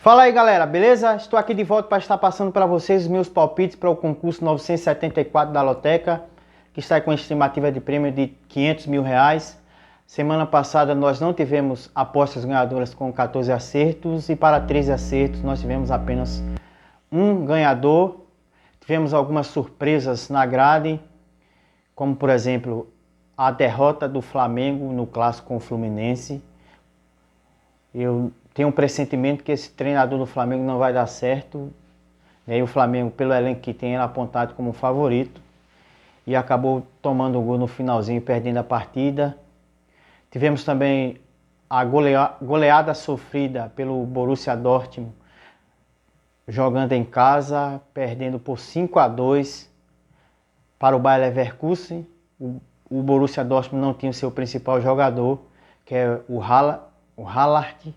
Fala aí galera, beleza? Estou aqui de volta para estar passando para vocês os meus palpites para o concurso 974 da Loteca, que está com estimativa de prêmio de R$500 mil. Semana passada nós não tivemos apostas ganhadoras com 14 acertos e para 13 acertos nós tivemos apenas um ganhador. Tivemos algumas surpresas na grade, como por exemplo a derrota do Flamengo no clássico com o Fluminense. Eu tenho um pressentimento que esse treinador do Flamengo não vai dar certo. E aí o Flamengo, pelo elenco que tem, era apontado como favorito. E acabou tomando um gol no finalzinho, perdendo a partida. Tivemos também a goleada sofrida pelo Borussia Dortmund, jogando em casa, perdendo por 5-2 para o Bayer Leverkusen. O Borussia Dortmund não tinha o seu principal jogador, que é o Haaland,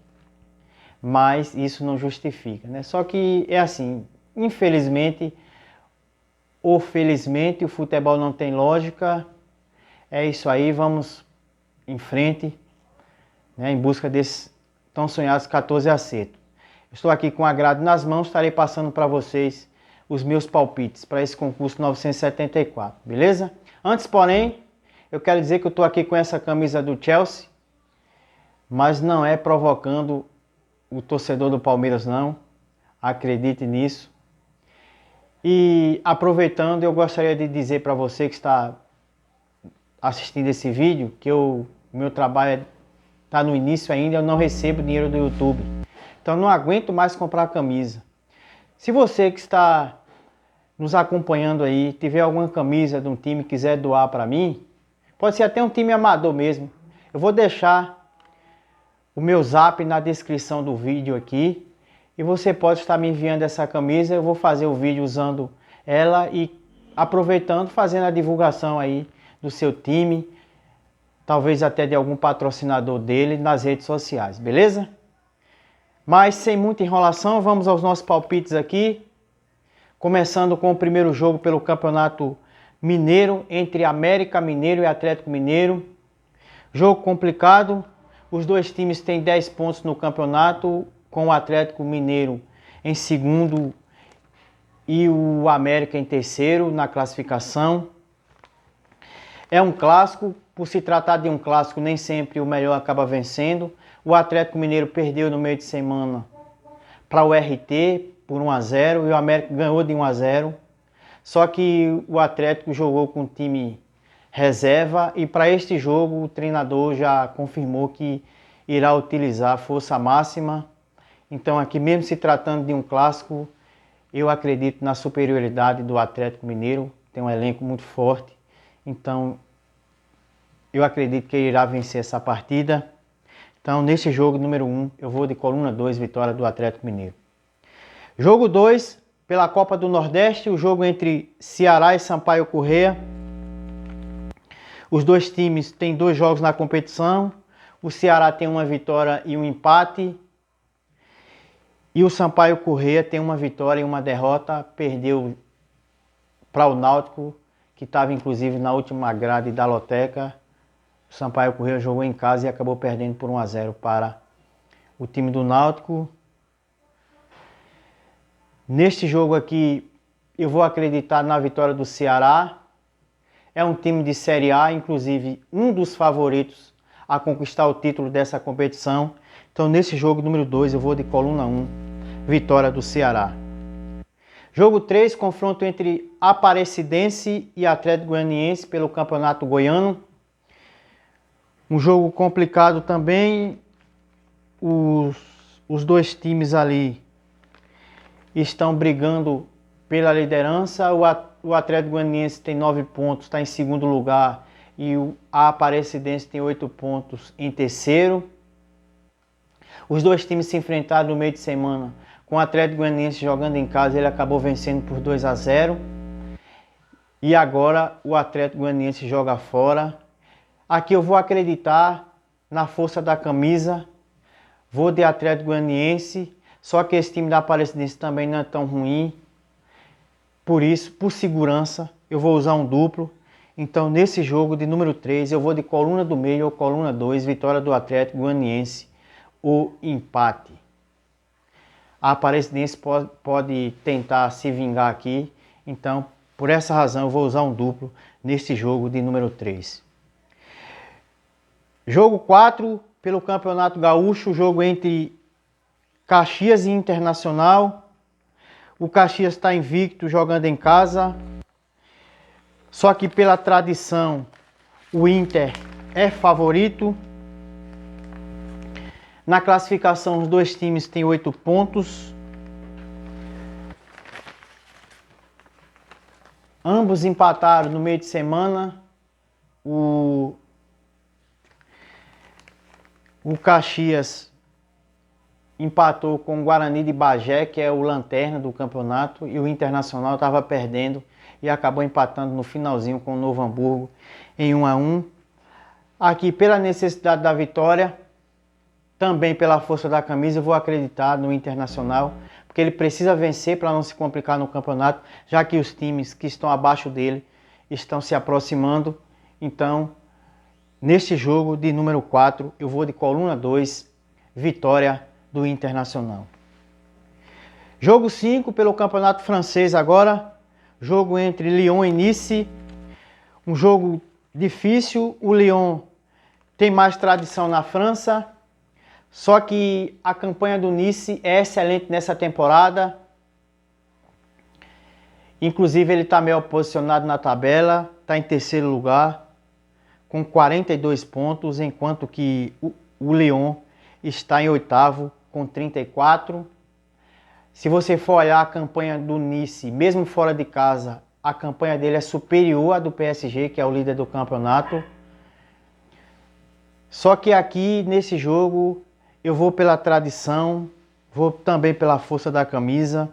mas isso não justifica, né? Só que é assim, infelizmente ou felizmente o futebol não tem lógica. É isso aí, vamos em frente, né, em busca desses tão sonhados 14 acertos. Estou aqui com a grade nas mãos, estarei passando para vocês os meus palpites para esse concurso 974, beleza? Antes, porém, eu quero dizer que eu estou aqui com essa camisa do Chelsea, mas não é provocando o torcedor do Palmeiras não, acredite nisso. E aproveitando, eu gostaria de dizer para você que está assistindo esse vídeo, que o meu trabalho está no início ainda, eu não recebo dinheiro do YouTube, então não aguento mais comprar camisa. Se você que está nos acompanhando aí, tiver alguma camisa de um time que quiser doar para mim, pode ser até um time amador mesmo, eu vou deixar o meu zap na descrição do vídeo aqui e você pode estar me enviando essa camisa. Eu vou fazer o vídeo usando ela e aproveitando, fazendo a divulgação aí do seu time, talvez até de algum patrocinador dele nas redes sociais, beleza? Mas sem muita enrolação, vamos aos nossos palpites aqui, começando com o primeiro jogo pelo Campeonato Mineiro entre América Mineiro e Atlético Mineiro. Jogo complicado. Os dois times têm 10 pontos no campeonato, com o Atlético Mineiro em segundo e o América em terceiro na classificação. É um clássico, por se tratar de um clássico, nem sempre o melhor acaba vencendo. O Atlético Mineiro perdeu no meio de semana para o RT por 1-0 e o América ganhou de 1-0. Só que o Atlético jogou com o time reserva e para este jogo o treinador já confirmou que irá utilizar a força máxima. Então aqui, mesmo se tratando de um clássico, eu acredito na superioridade do Atlético Mineiro, tem um elenco muito forte, então eu acredito que ele irá vencer essa partida. Então nesse jogo número 1 eu vou de coluna 2, vitória do Atlético Mineiro. Jogo 2 pela Copa do Nordeste, o jogo entre Ceará e Sampaio Corrêa. Os dois times têm 2 jogos na competição. O Ceará tem uma vitória e um empate. E o Sampaio Corrêa tem uma vitória e uma derrota. Perdeu para o Náutico, que estava inclusive na última grade da Loteca. O Sampaio Corrêa jogou em casa e acabou perdendo por 1-0 para o time do Náutico. Neste jogo aqui, eu vou acreditar na vitória do Ceará. É um time de Série A, inclusive um dos favoritos a conquistar o título dessa competição. Então nesse jogo número 2 eu vou de coluna 1, vitória do Ceará. Jogo 3, confronto entre Aparecidense e Atlético Goianiense pelo Campeonato Goiano. Um jogo complicado também. Os dois times ali estão brigando pela liderança. O Atlético Goianiense tem 9 pontos, está em segundo lugar, e a Aparecidense tem 8 pontos em terceiro. Os dois times se enfrentaram no meio de semana, com o Atlético Goianiense jogando em casa, ele acabou vencendo por 2-0. E agora o Atlético Goianiense joga fora. Aqui eu vou acreditar na força da camisa, vou de Atlético Goianiense, só que esse time da Aparecidense também não é tão ruim. Por isso, por segurança, eu vou usar um duplo. Então, nesse jogo de número 3, eu vou de coluna do meio ou coluna 2, vitória do Atlético Goianiense, o empate. a Aparecidense pode tentar se vingar aqui. Então, por essa razão, eu vou usar um duplo neste jogo de número 3. Jogo 4, pelo Campeonato Gaúcho, jogo entre Caxias e Internacional. O Caxias está invicto jogando em casa. Só que pela tradição, o Inter é favorito. Na classificação, os dois times têm 8 pontos. Ambos empataram no meio de semana. O Caxias empatou com o Guarani de Bagé, que é o lanterna do campeonato, e o Internacional estava perdendo e acabou empatando no finalzinho com o Novo Hamburgo em 1-1. Aqui, pela necessidade da vitória, também pela força da camisa, eu vou acreditar no Internacional, porque ele precisa vencer para não se complicar no campeonato, já que os times que estão abaixo dele estão se aproximando. Então, neste jogo de número 4, eu vou de coluna 2, vitória do Internacional. Jogo 5 pelo Campeonato Francês agora, jogo entre Lyon e Nice, um jogo difícil. O Lyon tem mais tradição na França, só que a campanha do Nice é excelente nessa temporada. Inclusive ele está meio posicionado na tabela, está em terceiro lugar, com 42 pontos, enquanto que o Lyon está em oitavo, com 34. Se você for olhar a campanha do Nice, mesmo fora de casa, a campanha dele é superior à do PSG, que é o líder do campeonato. Só que aqui, nesse jogo, eu vou pela tradição, vou também pela força da camisa.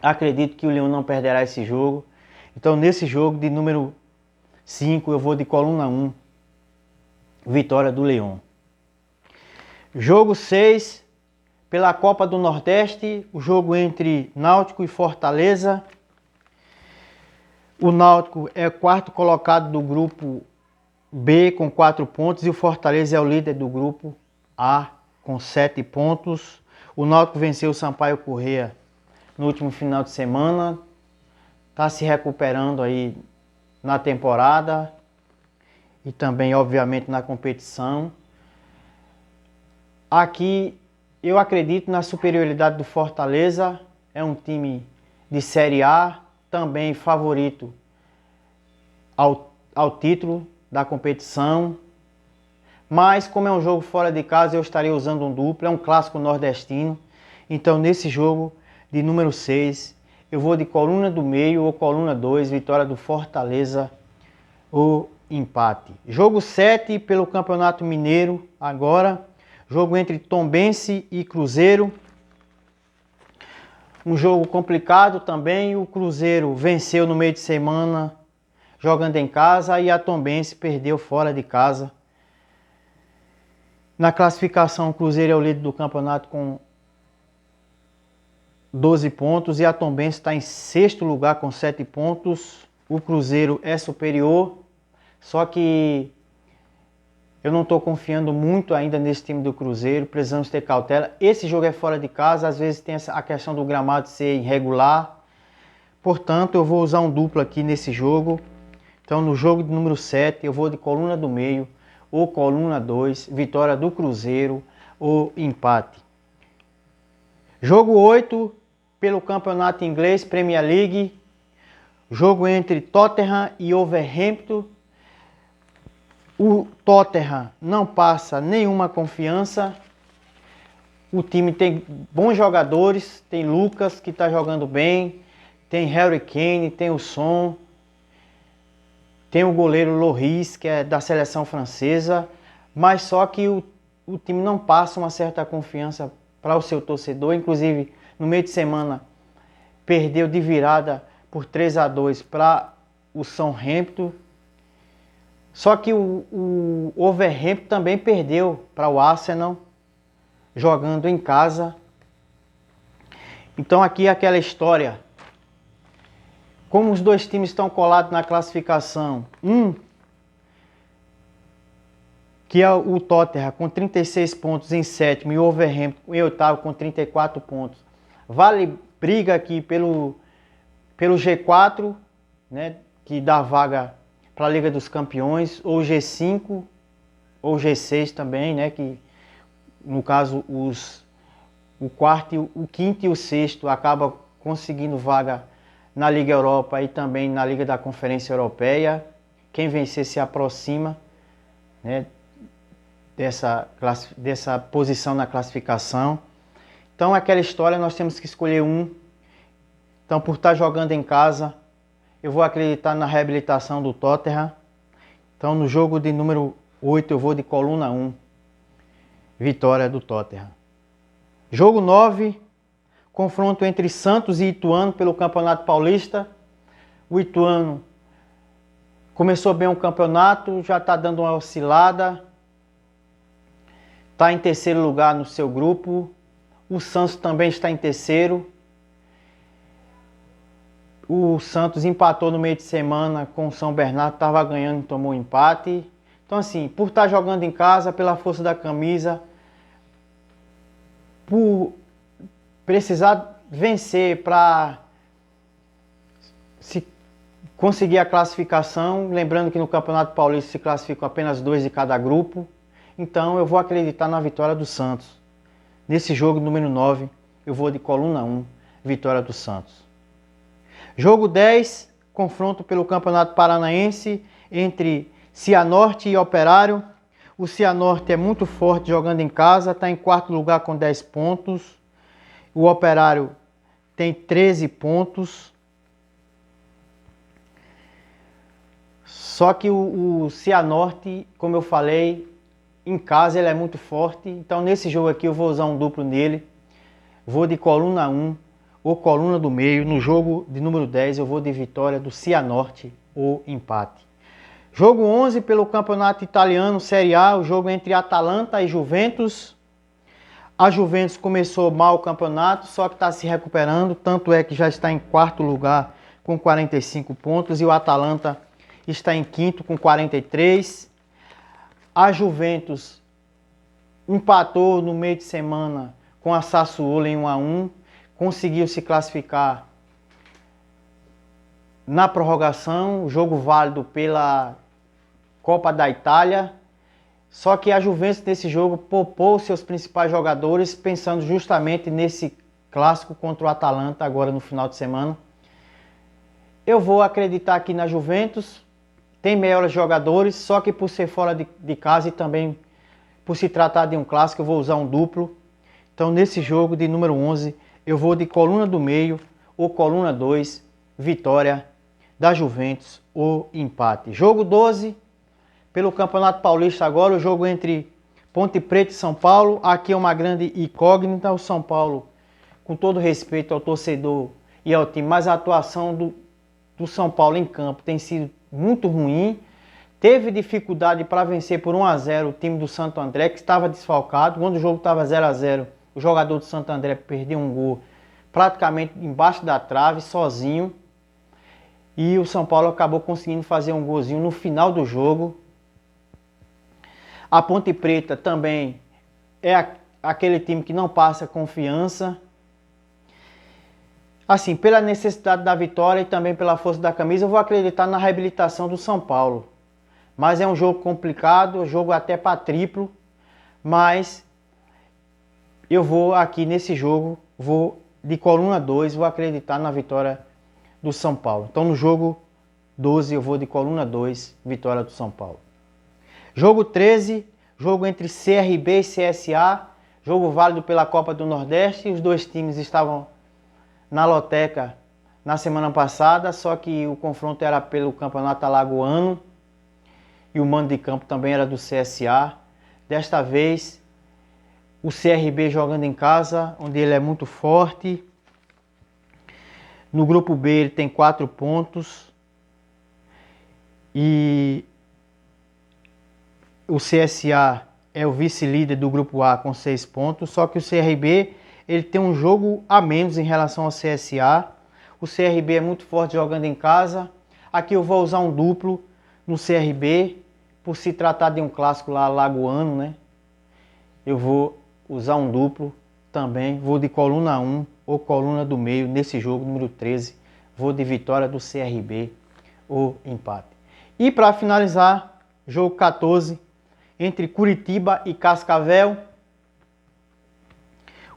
Acredito que o Lyon não perderá esse jogo. Então, nesse jogo de número 5, eu vou de coluna 1, vitória do Lyon. Jogo 6, pela Copa do Nordeste, o jogo entre Náutico e Fortaleza. O Náutico é o quarto colocado do grupo B com 4 pontos e o Fortaleza é o líder do grupo A com 7 pontos. O Náutico venceu o Sampaio Corrêa no último final de semana, está se recuperando aí na temporada e também, obviamente, na competição. Aqui eu acredito na superioridade do Fortaleza, é um time de Série A, também favorito ao título da competição. Mas como é um jogo fora de casa, eu estarei usando um duplo, é um clássico nordestino. Então nesse jogo de número 6, eu vou de coluna do meio ou coluna 2, vitória do Fortaleza ou empate. Jogo 7 pelo Campeonato Mineiro agora, jogo entre Tombense e Cruzeiro. Um jogo complicado também, o Cruzeiro venceu no meio de semana jogando em casa e a Tombense perdeu fora de casa. Na classificação, o Cruzeiro é o líder do campeonato com 12 pontos e a Tombense está em sexto lugar com 7 pontos. O Cruzeiro é superior, só que eu não estou confiando muito ainda nesse time do Cruzeiro, precisamos ter cautela. Esse jogo é fora de casa, às vezes tem a questão do gramado ser irregular. Portanto, eu vou usar um duplo aqui nesse jogo. Então, no jogo de número 7, eu vou de coluna do meio ou coluna 2, vitória do Cruzeiro ou empate. Jogo 8, pelo Campeonato Inglês, Premier League, jogo entre Tottenham e Wolverhampton. O Tottenham não passa nenhuma confiança. O time tem bons jogadores, tem Lucas que está jogando bem, tem Harry Kane, tem o Son, tem o goleiro Lloris, que é da seleção francesa, mas só que o time não passa uma certa confiança para o seu torcedor. Inclusive, no meio de semana, perdeu de virada por 3-2 para o Southampton. Só que o Wolverhampton também perdeu para o Arsenal, jogando em casa. Então aqui é aquela história. Como os dois times estão colados na classificação, um que é o Tottenham com 36 pontos em sétimo e o Wolverhampton em oitavo com 34 pontos. Vale briga aqui pelo G4, né, que dá vaga para a Liga dos Campeões, ou G5, ou G6 também, né, que no caso o quarto, o quinto e o sexto acaba conseguindo vaga na Liga Europa e também na Liga da Conferência Europeia. Quem vencer se aproxima, né, dessa posição na classificação. Então, aquela história, nós temos que escolher um. Então, por estar jogando em casa, eu vou acreditar na reabilitação do Tottenham. Então, no jogo de número 8, eu vou de coluna 1. Vitória do Tottenham. Jogo 9, confronto entre Santos e Ituano pelo Campeonato Paulista. O Ituano começou bem o campeonato, já está dando uma oscilada. Está em terceiro lugar no seu grupo. O Santos também está em terceiro. O Santos empatou no meio de semana com o São Bernardo, estava ganhando e tomou um empate. Então, assim, por estar jogando em casa, pela força da camisa, por precisar vencer para se conseguir a classificação, lembrando que no Campeonato Paulista se classificam apenas 2 de cada grupo, então eu vou acreditar na vitória do Santos. Nesse jogo número 9, eu vou de coluna 1, vitória do Santos. Jogo 10, confronto pelo Campeonato Paranaense entre Cianorte e Operário. O Cianorte é muito forte jogando em casa, está em quarto lugar com 10 pontos. O Operário tem 13 pontos. Só que o Cianorte, como eu falei, em casa ele é muito forte. Então nesse jogo aqui eu vou usar um duplo nele. Vou de coluna 1 ou coluna do meio. No jogo de número 10 eu vou de vitória do Cianorte ou empate. Jogo 11 pelo Campeonato Italiano Série A, o jogo entre Atalanta e Juventus. A Juventus começou mal o campeonato, só que está se recuperando, tanto é que já está em quarto lugar com 45 pontos e o Atalanta está em quinto com 43. A Juventus empatou no meio de semana com a Sassuolo em 1-1, conseguiu se classificar na prorrogação, jogo válido pela Copa da Itália. Só que a Juventus nesse jogo poupou seus principais jogadores, pensando justamente nesse clássico contra o Atalanta agora no final de semana. Eu vou acreditar aqui na Juventus, tem melhores jogadores, só que por ser fora de casa e também por se tratar de um clássico, eu vou usar um duplo. Então nesse jogo de número 11, eu vou de coluna do meio ou coluna 2, vitória da Juventus ou empate. Jogo 12, pelo Campeonato Paulista agora, o jogo entre Ponte Preta e São Paulo. Aqui é uma grande incógnita. O São Paulo, com todo respeito ao torcedor e ao time, mas a atuação do São Paulo em campo tem sido muito ruim. Teve dificuldade para vencer por 1-0 o time do Santo André, que estava desfalcado. Quando o jogo estava 0-0, o jogador do Santo André perdeu um gol praticamente embaixo da trave, sozinho. E o São Paulo acabou conseguindo fazer um golzinho no final do jogo. A Ponte Preta também é aquele time que não passa confiança. Assim, pela necessidade da vitória e também pela força da camisa, eu vou acreditar na reabilitação do São Paulo. Mas é um jogo complicado, jogo até para triplo. Mas eu vou aqui nesse jogo, vou de coluna 2, vou acreditar na vitória do São Paulo. Então no jogo 12 eu vou de coluna 2, vitória do São Paulo. Jogo 13, jogo entre CRB e CSA, jogo válido pela Copa do Nordeste. Os dois times estavam na loteca na semana passada, só que o confronto era pelo Campeonato Alagoano e o mando de campo também era do CSA. Desta vez, o CRB jogando em casa, onde ele é muito forte. No grupo B ele tem 4 pontos e o CSA é o vice-líder do grupo A com 6 pontos, só que o CRB ele tem um jogo a menos em relação ao CSA. O CRB é muito forte jogando em casa. Aqui eu vou usar um duplo no CRB, por se tratar de um clássico lá lagoano, né? Eu vou usar um duplo também. Vou de coluna 1 ou coluna do meio nesse jogo, número 13. Vou de vitória do CRB ou empate. E para finalizar, jogo 14, entre Curitiba e Cascavel.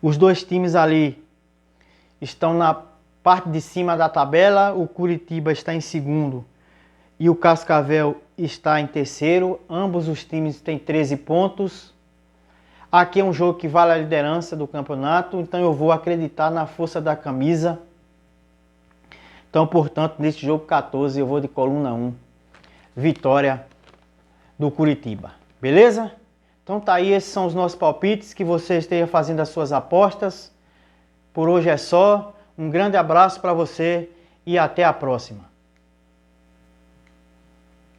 Os dois times ali estão na parte de cima da tabela. O Curitiba está em segundo e o Cascavel está em terceiro. Ambos os times têm 13 pontos. Aqui é um jogo que vale a liderança do campeonato, então eu vou acreditar na força da camisa. Então, portanto, nesse jogo 14 eu vou de coluna 1, vitória do Curitiba. Beleza? Então tá aí, esses são os nossos palpites, que você esteja fazendo as suas apostas. Por hoje é só. Um grande abraço para você e até a próxima.